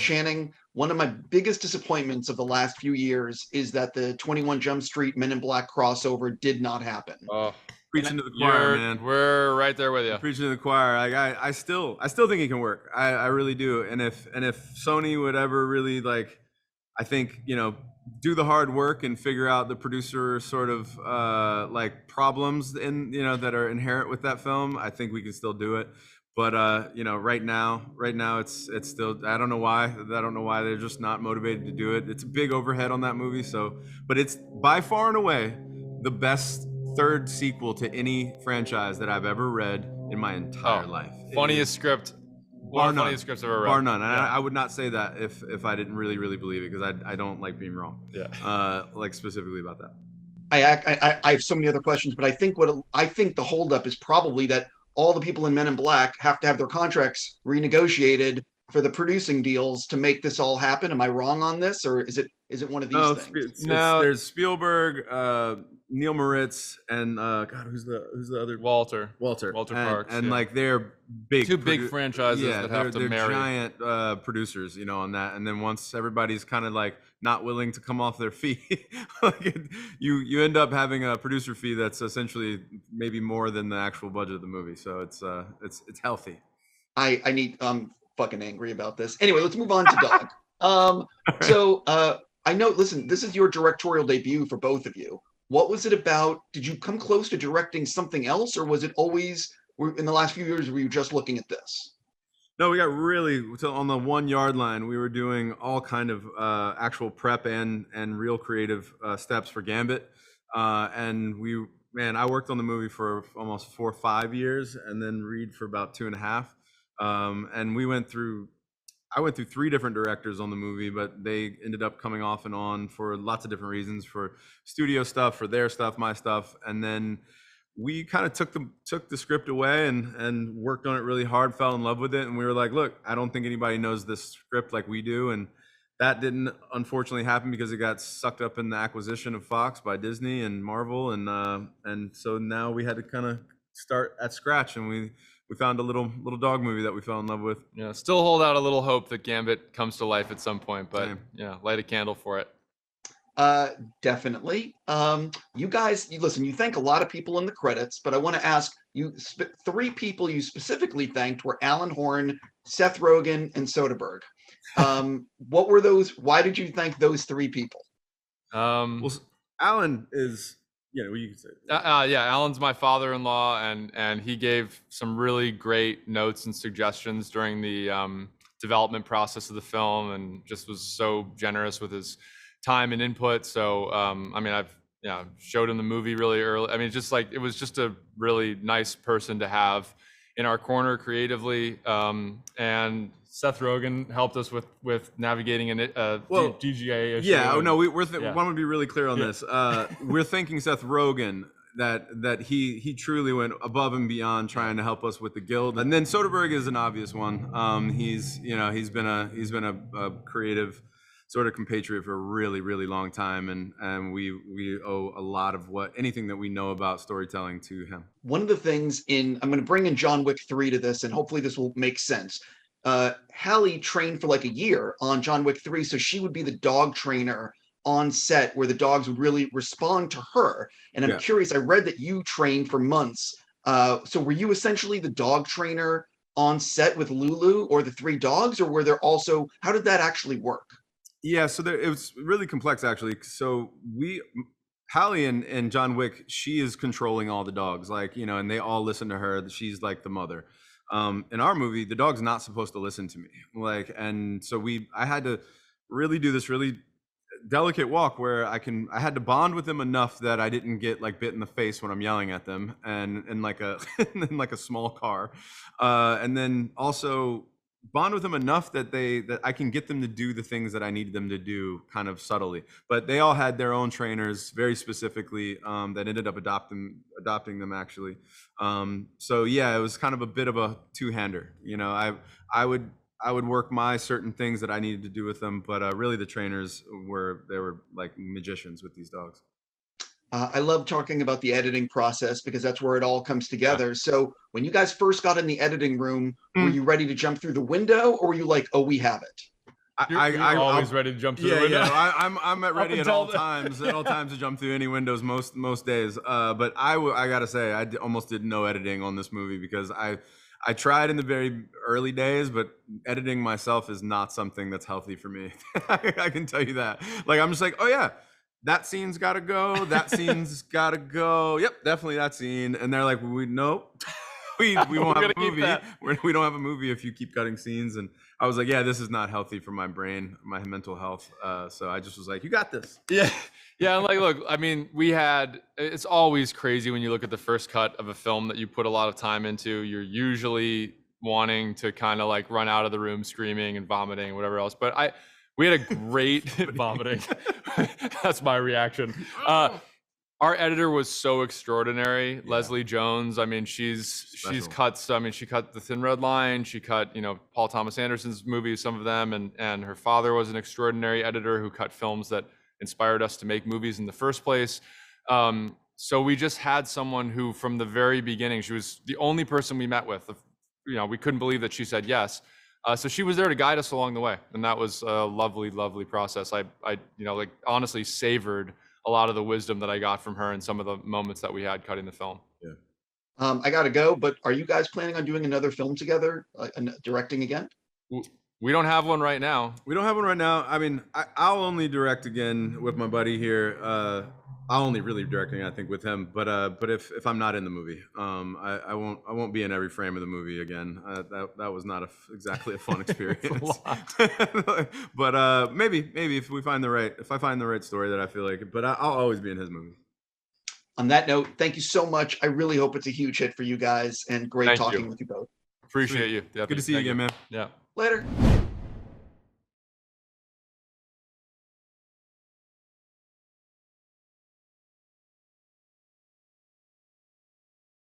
Channing, one of my biggest disappointments of the last few years is that the 21 Jump Street Men in Black crossover did not happen. Oh, preaching to the choir, man. We're right there with you. Preaching to the choir. I still think it can work. I really do. And if Sony would ever really I think, do the hard work and figure out the producer sort of problems that are inherent with that film, I think we can still do it. But right now it's still, I don't know why they're just not motivated to do it. It's a big overhead on that movie. But it's by far and away the best third sequel to any franchise that I've ever read in my entire life. Funniest script. One of the funniest scripts I've ever read. Bar none. Yeah. I would not say that if I didn't really, really believe it, because I don't like being wrong. Yeah. Specifically about that. I have so many other questions, but I think the holdup is probably that all the people in Men in Black have to have their contracts renegotiated for the producing deals to make this all happen. Am I wrong on this, or is it one of these things? No, there's Spielberg, Neil Moritz, and who's the other? Walter Parks, and they're big, two big franchises that have to they're marry. Giant producers, on that. And then once everybody's kind of not willing to come off their feet, you end up having a producer fee that's essentially maybe more than the actual budget of the movie. So it's healthy. I need fucking angry about this. Anyway, let's move on to Dog. So I know, listen, this is your directorial debut for both of you. What was it about? Did you come close to directing something else, or was it always, in the last few years, were you just looking at this? No, we got really on the 1 yard line. We were doing all kind of actual prep and real creative steps for Gambit. And I worked on the movie for almost 4 or 5 years, and then Reid for about 2.5. And I went through 3 different directors on the movie, but they ended up coming off and on for lots of different reasons, for studio stuff, for their stuff, my stuff. And then we kind of took the script away and worked on it really hard, fell in love with it. And we were like, look, I don't think anybody knows this script like we do. And that didn't unfortunately happen because it got sucked up in the acquisition of Fox by Disney and Marvel. And so now we had to kind of start at scratch, and we found a little dog movie that we fell in love with. Yeah, still hold out a little hope that Gambit comes to life at some point, but light a candle for it. Definitely. You guys, listen, you thank a lot of people in the credits, but I want to ask you, 3 people you specifically thanked were Alan Horn, Seth Rogen, and Soderbergh. What were those? Why did you thank those 3 people? Well, Alan is... Yeah, well, you can say it. Alan's my father-in-law, and he gave some really great notes and suggestions during the development process of the film, and just was so generous with his time and input. So, I've showed him the movie really early. It was just a really nice person to have in our corner creatively. And Seth Rogen helped us with navigating a DGA issue. Yeah, no, want to be really clear on this. We're thanking Seth Rogen that he truly went above and beyond trying to help us with the guild. And then Soderbergh is an obvious one. He's been a creative sort of compatriot for a really, really long time, and we owe a lot of anything that we know about storytelling to him. One of the things I'm going to bring in John Wick 3 to this, and hopefully this will make sense. Hallie trained for a year on John Wick 3, so she would be the dog trainer on set, where the dogs would really respond to her. And I'm curious, I read that you trained for months. So were you essentially the dog trainer on set with Lulu or the 3 dogs, or were there also, how did that actually work? Yeah, so it was really complex, actually. So Hallie and John Wick, she is controlling all the dogs, and they all listen to her. She's like the mother. In our movie, the dog's not supposed to listen to me. And so I had to really do this really delicate walk where I had to bond with them enough that I didn't get bit in the face when I'm yelling at them, and in a small car, and then also bond with them enough that I can get them to do the things that I needed them to do, kind of subtly. But they all had their own trainers, very specifically, that ended up adopting them, actually. So yeah, it was kind of a bit of a two-hander. I would work my certain things that I needed to do with them, but really the trainers were like magicians with these dogs. I love talking about the editing process because that's where it all comes together. So when you guys first got in the editing room, were you ready to jump through the window, or were you like, oh, we have it? You're always ready to jump through the window. Yeah, I'm ready at all times to jump through any windows most days. But I gotta say, almost did no editing on this movie because I tried in the very early days, but editing myself is not something that's healthy for me. I can tell you that. Like, I'm just like, oh yeah, that scene's gotta go. That scene's gotta go. Yep, definitely that scene. And they're like, nope. We won't have a movie. We don't have a movie if you keep cutting scenes. And I was like, yeah, this is not healthy for my brain, my mental health. So I just was like, you got this. Yeah. Yeah. And like, look, I mean, it's always crazy when you look at the first cut of a film that you put a lot of time into. You're usually wanting to kind of like run out of the room screaming and vomiting and whatever else. But we had a great vomiting. That's my reaction. Our editor was so extraordinary. Yeah. Leslie Jones. I mean, she's cut. I mean, she cut The Thin Red Line. She cut, Paul Thomas Anderson's movies, some of them, and her father was an extraordinary editor who cut films that inspired us to make movies in the first place. So we just had someone who, from the very beginning, she was the only person we met with. We couldn't believe that she said yes. So she was there to guide us along the way, and that was a lovely, lovely process. I honestly savored a lot of the wisdom that I got from her and some of the moments that we had cutting the film. Yeah. I gotta go, but are you guys planning on doing another film together, directing again? We don't have one right now. I mean, I'll only direct again with my buddy here. I'll only really directing, I think, with him. But if I'm not in the movie, I won't be in every frame of the movie again. That was not exactly a fun experience. But maybe if I find the right story that I feel like. But I'll always be in his movie. On that note, thank you so much. I really hope it's a huge hit for you guys, and great talking with you both. Appreciate you. Good to see you again, man. Yeah. Later.